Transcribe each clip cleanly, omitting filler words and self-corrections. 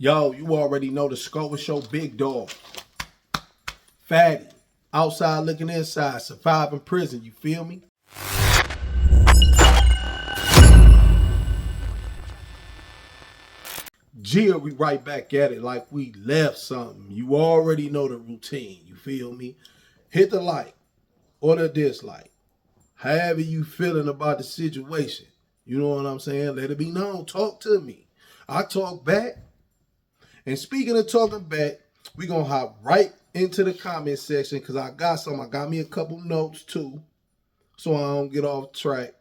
Yo, you already know the scope of show, big dog. Fatty. Outside looking inside. Survive in prison. You feel me? Gia, we right back at it like we left something. You already know the routine. You feel me? Hit the like or the dislike. However you feeling about the situation. You know what I'm saying? Let it be known. Talk to me. I talk back. And speaking of talking back, we going to hop right into the comment section because I got some. I got me a couple notes too so I don't get off track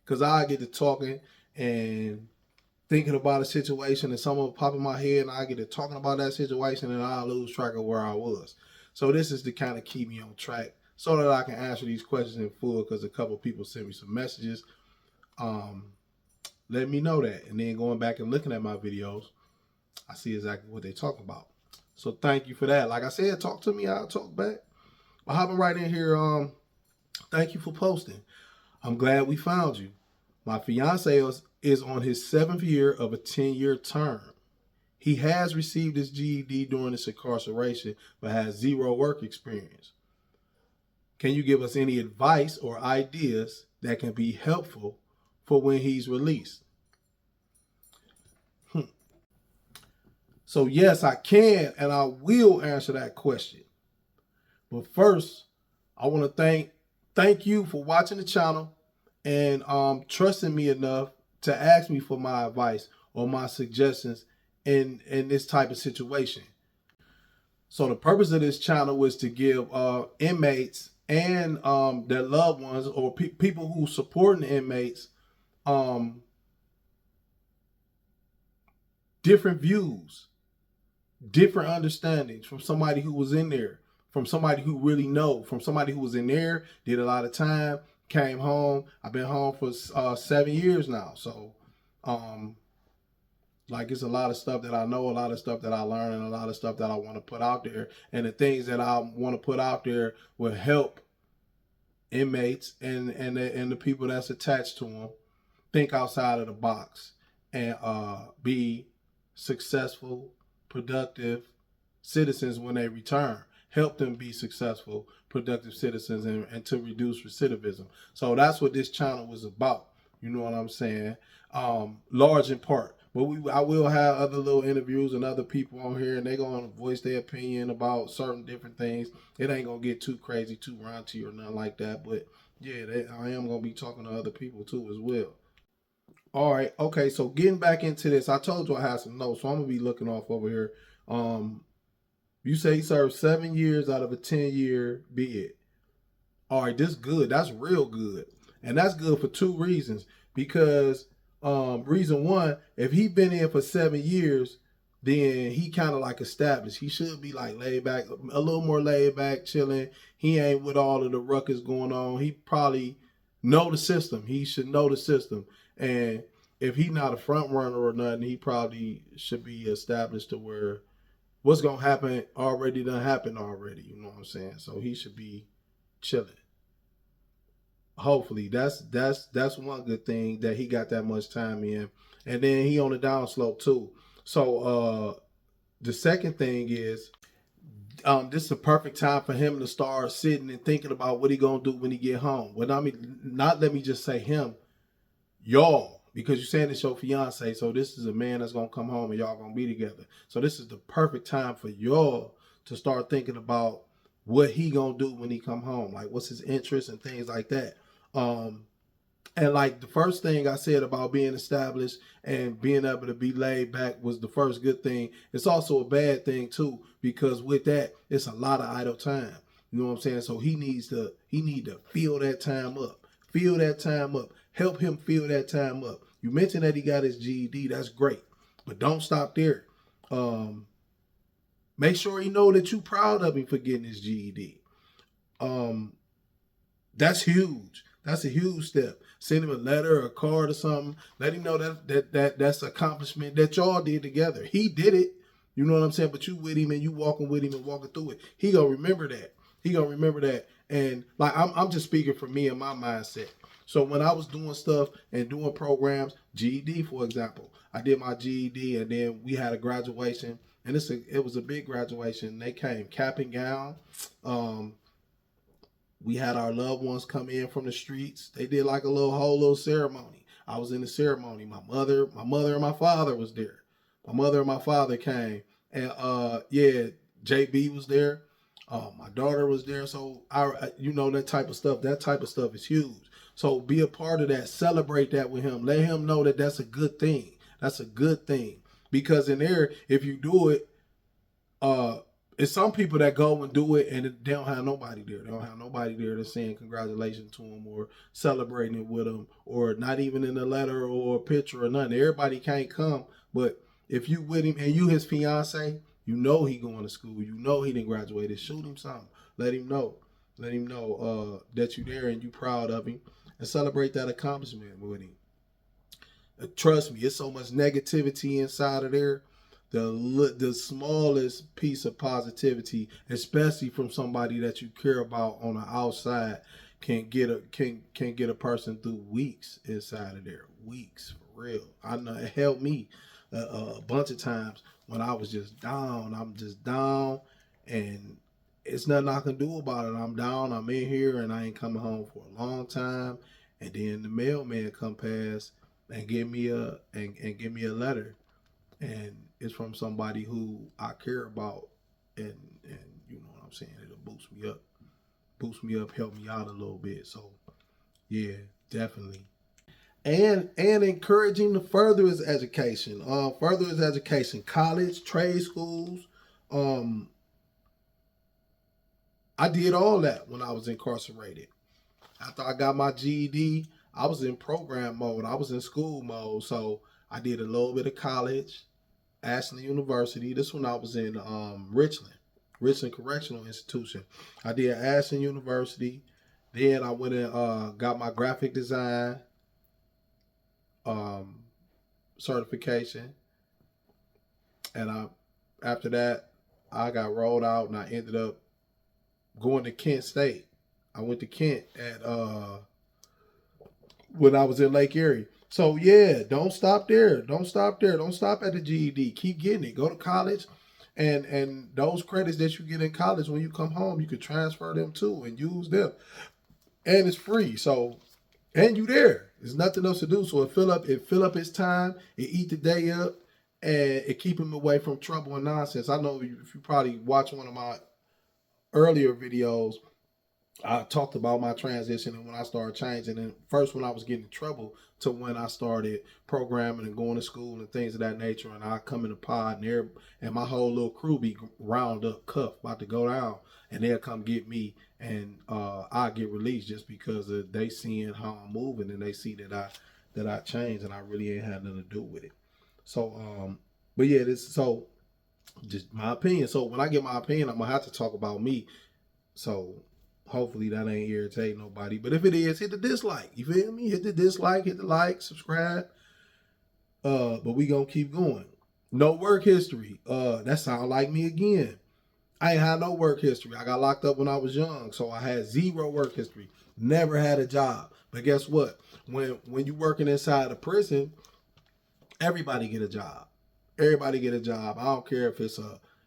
because I get to talking and thinking about a situation and something will pop in my head and I get to talking about that situation and I lose track of where I was. So this is to kind of keep me on track so that I can answer these questions in full because a couple people sent me some messages. Let me know that. And then going back and looking at my videos, I see exactly what they talk about. So thank you for that. Like I said, talk to me, I'll talk back. But hopping right in here, thank you for posting. I'm glad we found you. My fiance is on his 7th year of a 10-year term. He has received his GED during his incarceration, but has 0 work experience. Can you give us any advice or ideas that can be helpful for when he's released? So yes, I can and I will answer that question. But first, I want to thank you for watching the channel and trusting me enough to ask me for my advice or my suggestions in this type of situation. So the purpose of this channel was to give inmates and their loved ones or people who support the inmates different views, different understandings from somebody who was in there, from somebody who really know, from somebody who was in there, did a lot of time, came home. I've been home for 7 years now. So, like it's a lot of stuff that I know, a lot of stuff that I learned, and a lot of stuff that I want to put out there. And the things that I want to put out there will help inmates and the people that's attached to them think outside of the box and be successful, productive citizens when they return. Help them be successful, productive citizens and to reduce recidivism. So that's what this channel was about. You know what I'm saying? Large in part. But I will have other little interviews and other people on here and they're going to voice their opinion about certain different things. It ain't going to get too crazy, too raunchy or nothing like that. But yeah, I am going to be talking to other people too as well. All right. Okay. So getting back into this, I told you I had some notes, so I'm going to be looking off over here. You say he served 7 years out of a 10-year bid. All right, this good. That's real good. And that's good for 2 reasons. Because reason one, if he been in for 7 years, then he kind of like established. He should be like laid back, a little more laid back, chilling. He ain't with all of the ruckus going on. He probably know the system. He should know the system. And if he not a front runner or nothing, he probably should be established to where what's gonna happen already done happened already. You know what I'm saying? So he should be chilling. Hopefully, that's one good thing that he got that much time in, and then he on the downslope too. So the second thing is, this is a perfect time for him to start sitting and thinking about what he gonna do when he get home. Well, I mean, not let me just say him, y'all, because you're saying it's your fiance, so this is a man that's gonna come home and y'all gonna be together. So this is the perfect time for y'all to start thinking about what he gonna do when he come home, like what's his interest and things like that. And like the first thing I said about being established and being able to be laid back was the first good thing. It's also a bad thing too, because with that, it's a lot of idle time. You know what I'm saying? So he need to fill that time up. Fill that time up. Help him fill that time up. You mentioned that he got his GED. That's great. But don't stop there. Make sure he know that you proud of him for getting his GED. That's huge. That's a huge step. Send him a letter or a card or something. Let him know that's an accomplishment that y'all did together. He did it. You know what I'm saying? But you with him and you walking with him and walking through it. He gonna remember that. He gonna remember that. And like I'm just speaking for me and my mindset. So when I was doing stuff and doing programs, GED for example, I did my GED, and then we had a graduation, and it was a big graduation. They came cap and gown. Um, we had our loved ones come in from the streets. They did like a whole little ceremony. I was in the ceremony. My mother and my father was there. My mother and my father came, and yeah, JB was there. My daughter was there. So that type of stuff. That type of stuff is huge. So be a part of that. Celebrate that with him. Let him know that that's a good thing. That's a good thing, because in there, if you do it, it's some people that go and do it and they don't have nobody there. They don't have nobody there that's saying congratulations to them or celebrating it with them, or not even in a letter or a picture or nothing. Everybody can't come, but if you with him and you his fiance, you know he going to school. You know he didn't graduate. Shoot him something. Let him know. Let him know that you there and you proud of him, and celebrate that accomplishment with him. Trust me, it's so much negativity inside of there. The smallest piece of positivity, especially from somebody that you care about on the outside, can get a person through weeks inside of there. Weeks, for real. I know it helped me a bunch of times when I was just down. I'm just down, and it's nothing I can do about it. I'm down. I'm in here, and I ain't coming home for a long time. And then the mailman come past and give me a letter, and it's from somebody who I care about, and you know what I'm saying. It'll boost me up, help me out a little bit. So yeah, definitely. And encouraging to further his education, college, trade schools. Um, I did all that when I was incarcerated. After I got my GED, I was in program mode. I was in school mode. So I did a little bit of college, Ashland University. This one I was in Richland Correctional Institution. I did Ashland University. Then I went and got my graphic design certification, and after that I got rolled out, and I ended up going to Kent State. I went to Kent at when I was in Lake Erie. So yeah, don't stop there. Don't stop there. Don't stop at the GED. Keep getting it. Go to college, and those credits that you get in college, when you come home, you can transfer them too and use them, and it's free. So, and you there. There's nothing else to do. So it fill up his time. It eat the day up, and it keep him away from trouble and nonsense. I know if you probably watch one of my earlier videos, I talked about my transition and when I started changing. And first, when I was getting in trouble, to when I started programming and going to school and things of that nature. And I come in the pod, and my whole little crew be round up, cuffed, about to go down, and they'll come get me, and I get released just because they seeing how I'm moving, and they see that I changed, and I really ain't had nothing to do with it. So, but yeah, so just my opinion. So when I get my opinion, I'm gonna have to talk about me. So hopefully that ain't irritating nobody. But if it is, hit the dislike. You feel me? Hit the dislike, hit the like, subscribe. But we gonna keep going. No work history. That sound like me again. I ain't had no work history. I got locked up when I was young, so I had zero work history. Never had a job. But guess what? When you working inside a prison, everybody get a job. Everybody get a job. I don't care if it's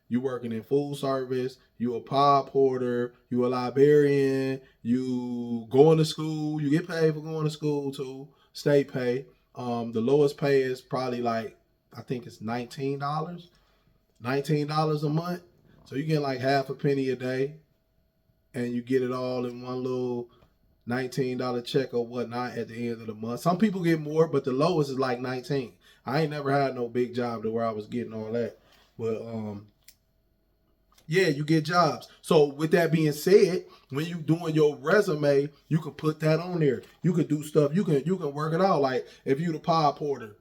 you working in food service, you a pod porter, you a librarian, you going to school, you get paid for going to school too, state pay. The lowest pay is probably like, I think it's $19 a month. So you get like half a penny a day, and you get it all in one little $19 check or whatnot at the end of the month. Some people get more, but the lowest is like 19. I ain't never had no big job to where I was getting all that. But yeah, you get jobs. So with that being said, when you doing your resume, you can put that on there. You can do stuff. You can work it out. Like if you the pod porter,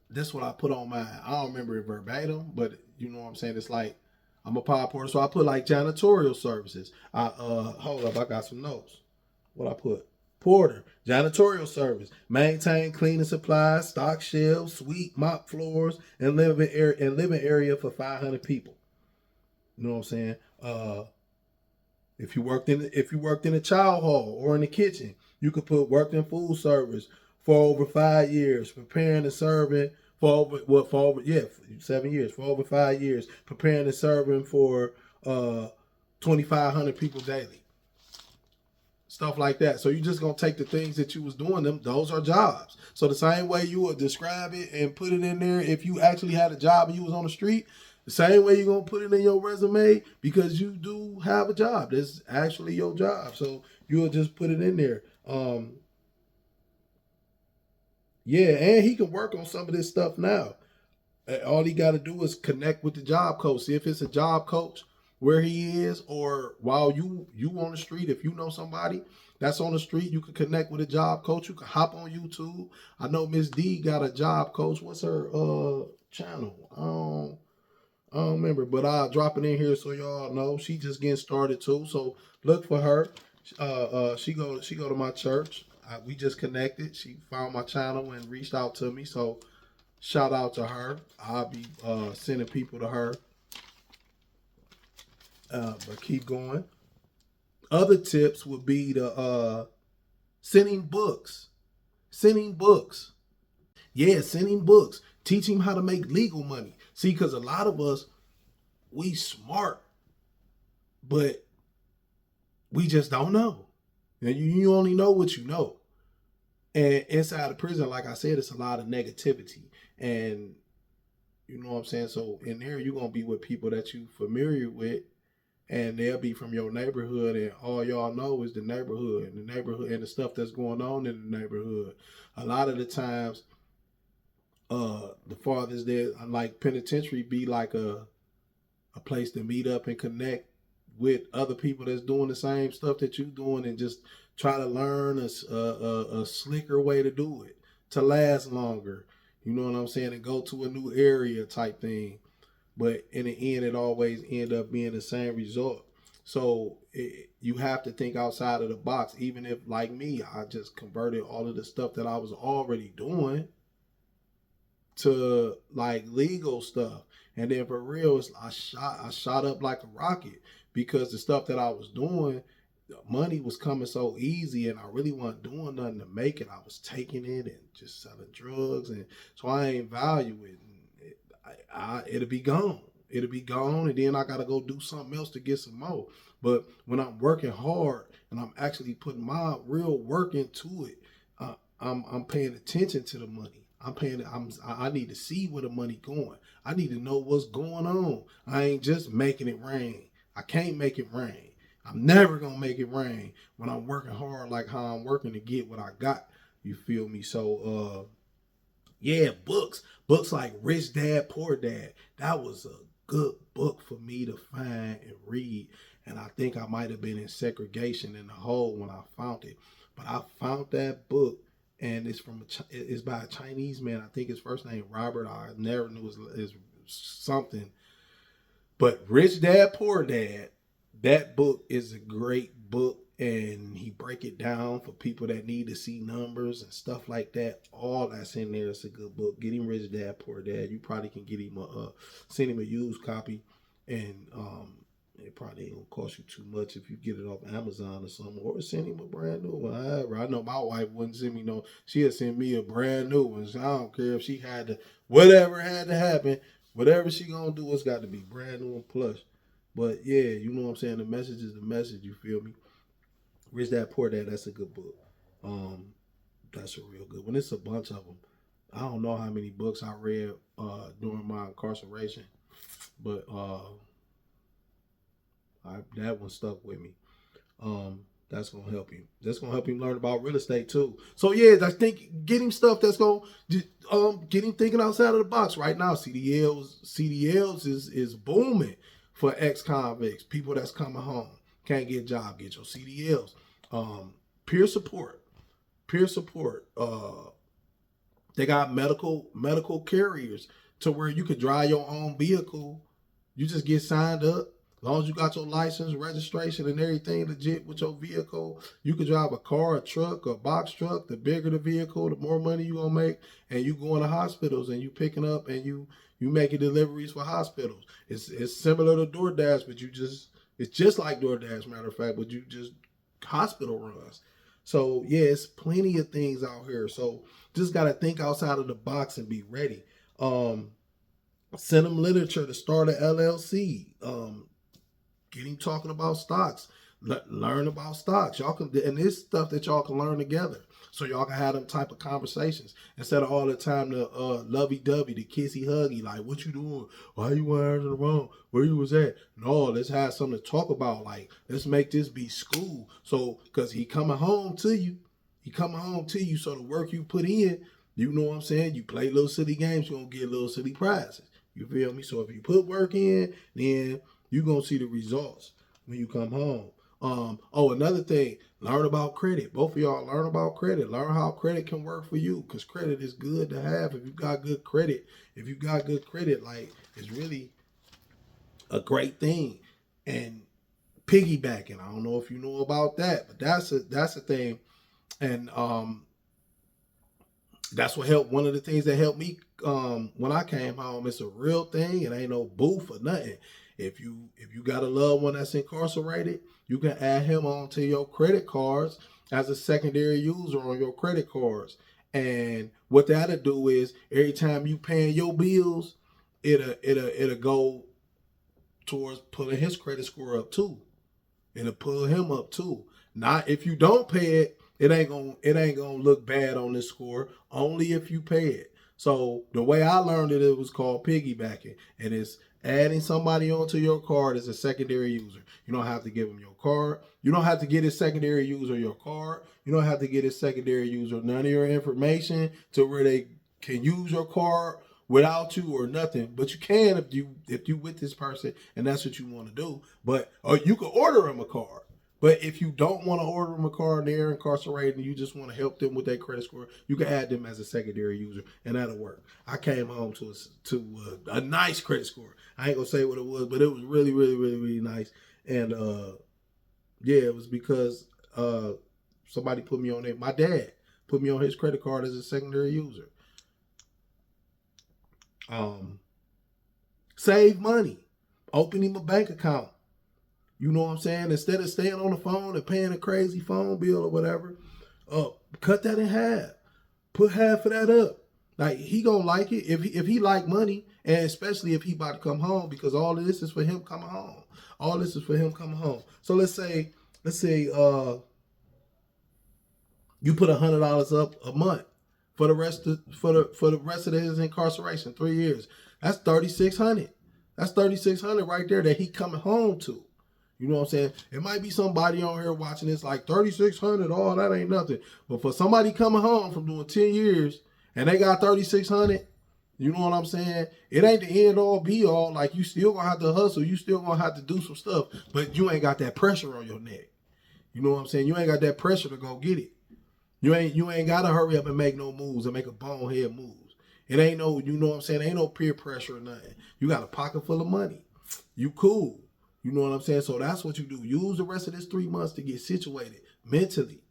that's what I put on mine. I don't remember it verbatim, but you know what I'm saying. It's like I'm a pod porter, so I put like janitorial services. Hold up, I got some notes. What I put? Porter, janitorial service, maintain cleaning supplies, stock shelves, sweep, mop floors, and living area for 500 people. You know what I'm saying? If you worked in a child hall or in the kitchen, You could put worked in food service for over 5 years, preparing and serving for over 7 years, for over 5 years, preparing and serving for 2,500 people daily, stuff like that. So you just gonna take the things that you was doing them; those are jobs. So the same way you would describe it and put it in there, if you actually had a job and you was on the street, the same way you're gonna put it in your resume, because you do have a job. That's actually your job. So you'll just put it in there. Yeah, and he can work on some of this stuff now. All he got to do is connect with the job coach. See if it's a job coach where he is, or while you on the street, if you know somebody that's on the street, you can connect with a job coach. You can hop on YouTube. I know Miss D got a job coach. What's her channel? I don't remember, but I'll drop it in here so y'all know. She just getting started too. So look for her. She go to my church. We just connected. She found my channel and reached out to me. So shout out to her. I'll be sending people to her. But keep going. Other tips would be to sending books. Sending books. Yeah, sending books. Teach him how to make legal money. See, because a lot of us, we smart, but we just don't know. And you only know what you know. And inside of prison, like I said, it's a lot of negativity. And you know what I'm saying? So in there, you're going to be with people that you familiar with, and they'll be from your neighborhood, and all y'all know is the neighborhood and the stuff that's going on in the neighborhood. A lot of the times, the farthest there, like penitentiary, be like a place to meet up and connect with other people that's doing the same stuff that you're doing, and just try to learn a slicker way to do it to last longer. You know what I'm saying? And go to a new area type thing. But in the end, it always end up being the same result. So you have to think outside of the box. Even if, like me, I just converted all of the stuff that I was already doing to like legal stuff. And then for real, I shot up like a rocket, because the stuff that I was doing, the money was coming so easy, and I really wasn't doing nothing to make it. I was taking it and just selling drugs, and so I ain't value it. It'll be gone. It'll be gone, and then I gotta go do something else to get some more. But when I'm working hard and I'm actually putting my real work into it, I'm paying attention to the money. I need to see where the money going. I need to know what's going on. I ain't just making it rain. I can't make it rain. I'm never gonna make it rain when I'm working hard like how I'm working to get what I got. You feel me? So yeah, books like Rich Dad Poor Dad. That was a good book for me to find and read. And I think I might have been in segregation in the hole when I found it. But I found that book, and it's by a Chinese man. I think his first name Robert. I never knew his something. But Rich Dad Poor Dad, that book is a great book, and he break it down for people that need to see numbers and stuff like that. All that's in there. It's a good book. Get him Rich Dad Poor Dad. You probably can get him send him a used copy, and it probably ain't gonna cost you too much if you get it off Amazon or something, or send him a brand new one. I know my wife wouldn't send me no. She'd send me a brand new one. So I don't care if she had to, whatever had to happen, whatever she gonna do, it's got to be brand new and plush. But yeah, you know what I'm saying. The message is the message. You feel me? Rich Dad Poor Dad. That's a good book. That's a real good one. It's a bunch of them. I don't know how many books I read during my incarceration, but that one stuck with me. That's gonna help him. That's gonna help him learn about real estate too. So yeah, I think get him stuff that's gonna get him thinking outside of the box. Right now, CDLs is booming for ex-convicts, people that's coming home, can't get a job, get your CDLs. Peer support, peer support. They got medical carriers to where you could drive your own vehicle. You just get signed up. As long as you got your license, registration, and everything legit with your vehicle, you can drive a car, a truck, a box truck. The bigger the vehicle, the more money you gonna make. And you going to hospitals and you picking up and you making deliveries for hospitals. It's similar to DoorDash, but it's just like DoorDash, matter of fact, but you just hospital runs. So yeah, it's plenty of things out here. So just gotta think outside of the box and be ready. Send them literature to start an LLC. Get him talking about stocks. Learn about stocks. Y'all can, and this stuff that y'all can learn together. So y'all can have them type of conversations instead of all the time the lovey-dovey, the kissy-huggy, like, what you doing? Why you wearing the wrong? Where you was at? No, let's have something to talk about. Like, let's make this be school. So, because he coming home to you. He coming home to you, so the work you put in, you know what I'm saying? You play little silly games, you're going to get little silly prizes. You feel me? So if you put work in, then you're going to see the results when you come home. Another thing, learn about credit. Both of y'all learn about credit. Learn how credit can work for you, because credit is good to have if you got good credit. If you got good credit, like, it's really a great thing. And piggybacking, I don't know if you know about that, but that's a thing. And that's what helped. One of the things that helped me when I came home. It's a real thing. It ain't no booth or nothing. If you got a loved one that's incarcerated, you can add him onto your credit cards as a secondary user on your credit cards. And what that'll do is every time you paying your bills, it'll go towards pulling his credit score up too. It'll pull him up too. Not if you don't pay it, it ain't gonna look bad on this score. Only if you pay it. So the way I learned it, it was called piggybacking, and it's adding somebody onto your card as a secondary user. You don't have to give them your card. You don't have to get his secondary user your card. You don't have to get his secondary user none of your information to where they can use your card without you or nothing. But you can if you with this person and that's what you want to do. But or you can order them a card. But if you don't want to order them a card and they're incarcerated and you just want to help them with their credit score, you can add them as a secondary user, and that'll work. I came home to a nice credit score. I ain't gonna say what it was, but it was really, really, really, really nice. And yeah, it was because somebody put me on it. My dad put me on his credit card as a secondary user. Save money. Open him a bank account. You know what I'm saying? Instead of staying on the phone and paying a crazy phone bill or whatever, cut that in half. Put half of that up. Like, he gonna like it if he like money, and especially if he about to come home, because all of this is for him coming home. All this is for him coming home. So let's say you put $100 up a month for the rest of his incarceration, 3 years. That's $3,600. That's $3,600 right there that he coming home to. You know what I'm saying? It might be somebody on here watching this like $3,600. Oh, that ain't nothing. But for somebody coming home from doing 10 years and they got $3,600, you know what I'm saying? It ain't the end all be all. Like, you still gonna have to hustle. You still gonna have to do some stuff, but you ain't got that pressure on your neck. You know what I'm saying? You ain't got that pressure to go get it. You ain't gotta hurry up and make no moves and make a bonehead moves. It ain't no, you know what I'm saying? Ain't no peer pressure or nothing. You got a pocket full of money. You cool. You know what I'm saying? So that's what you do. Use the rest of this 3 months to get situated mentally.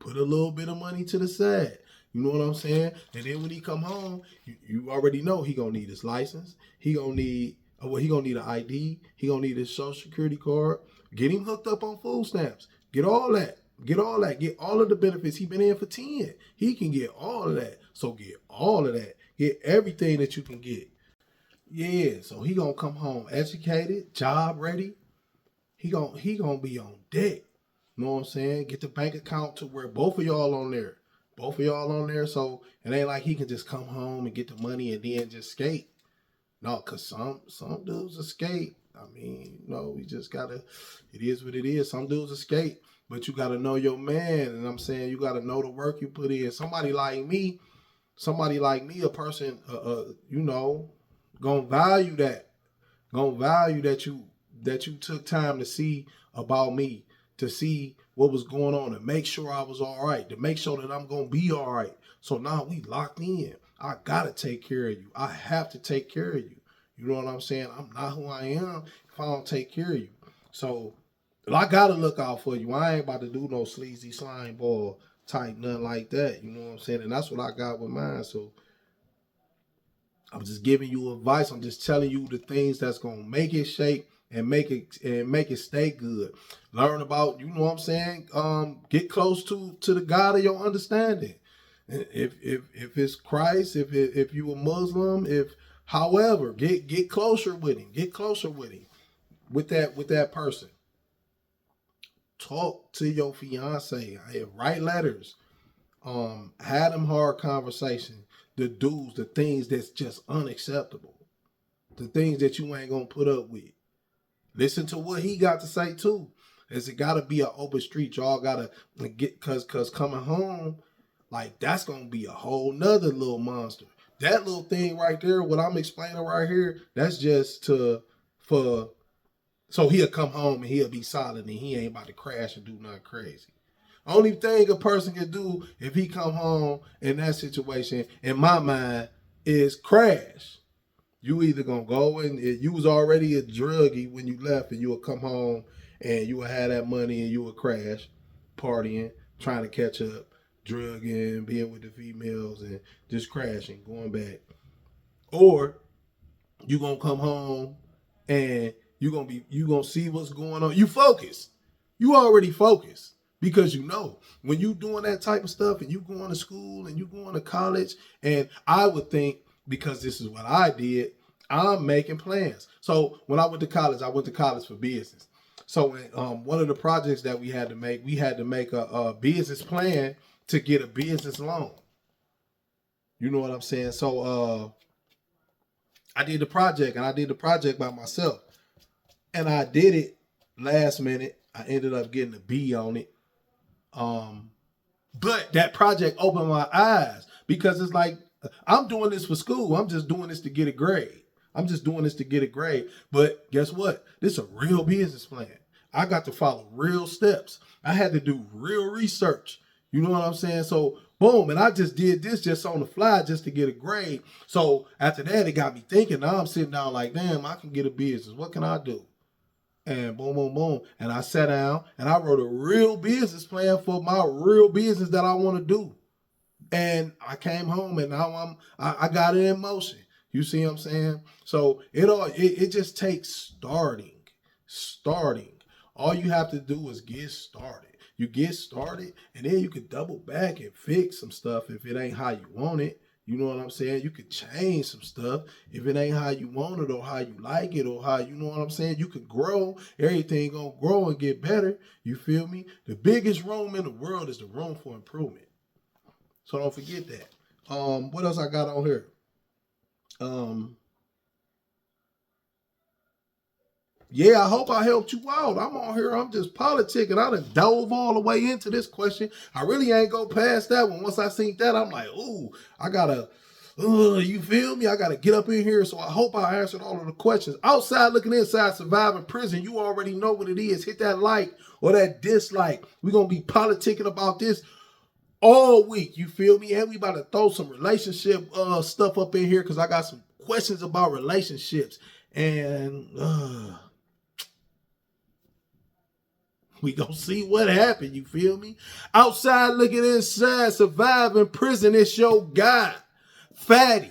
Put a little bit of money to the side. You know what I'm saying? And then when he come home, you already know he gonna need his license. He gonna need an ID. He gonna need his social security card. Get him hooked up on food stamps. Get all that. Get all that. Get all of the benefits. He been in for 10. He can get all of that. So get all of that. Get everything that you can get. Yeah, so he gonna come home educated, job ready. He gonna be on deck. You know what I'm saying? Get the bank account to where both of y'all on there. Both of y'all on there, so it ain't like he can just come home and get the money and then just skate. No, cause some dudes escape. I mean, we just gotta. It is what it is. Some dudes escape, but you gotta know your man, and I'm saying you gotta know the work you put in. Somebody like me, a person, gonna value that. Gonna value that you took time to see about me, to see what was going on, to make sure I was all right, to make sure that I'm gonna be all right. So now we locked in. I gotta take care of you. I have to take care of you. You know what I'm saying? I'm not who I am if I don't take care of you. So I gotta look out for you. I ain't about to do no sleazy slime ball type, nothing like that. You know what I'm saying? And that's what I got with mine. So I'm just giving you advice. I'm just telling you the things that's gonna make it shake, and make it stay good. Learn about, you know what I'm saying? Get close to the God of your understanding. If it's Christ, if you a Muslim, if however, get closer with him. Get closer with him. With that person. Talk to your fiance. Write letters. Have them hard conversations. The do's, the things that's just unacceptable. The things that you ain't gonna put up with. Listen to what he got to say too. Is it gotta be an open street? Y'all gotta get cause coming home, like that's gonna be a whole nother little monster. That little thing right there, what I'm explaining right here, that's just so he'll come home and he'll be solid and he ain't about to crash and do nothing crazy. Only thing a person can do if he come home in that situation, in my mind, is crash. You either gonna go and you was already a druggie when you left, and you will come home and you will have that money and you will crash, partying, trying to catch up, drugging, being with the females, and just crashing, going back. Or you gonna come home and you gonna see what's going on. You focus. You already focused. Because you know, when you doing that type of stuff and you going to school and you going to college, and I would think, because this is what I did, I'm making plans. So when I went to college for business. So one of the projects that we had to make a business plan to get a business loan. You know what I'm saying? So I did the project by myself. And I did it last minute. I ended up getting a B on it. But that project opened my eyes, because it's like, I'm doing this for school. I'm just doing this to get a grade. But guess what? This is a real business plan. I got to follow real steps. I had to do real research. You know what I'm saying? So boom, and I just did this just on the fly just to get a grade. So after that, it got me thinking. Now I'm sitting down like, damn, I can get a business. What can I do? And boom, boom, boom. And I sat down and I wrote a real business plan for my real business that I want to do. And I came home and now I got it in motion. You see what I'm saying? So it just takes starting. All you have to do is get started. You get started and then you can double back and fix some stuff if it ain't how you want it. You know what I'm saying? You could change some stuff if it ain't how you want it or how you like it or how, you know what I'm saying? You could grow. Everything gonna grow and get better. You feel me? The biggest room in the world is the room for improvement. So don't forget that. What else I got on here? Yeah, I hope I helped you out. I'm on here. I'm just politicking. I done dove all the way into this question. I really ain't go past that one. Once I seen that, I'm like, ooh, you feel me? I gotta get up in here. So I hope I answered all of the questions. Outside looking inside, surviving prison. You already know what it is. Hit that like or that dislike. We're gonna be politicking about this all week. You feel me? And we about to throw some relationship stuff up in here because I got some questions about relationships. And we gonna see what happened, you feel me? Outside looking inside, surviving prison, it's your guy, Fatty.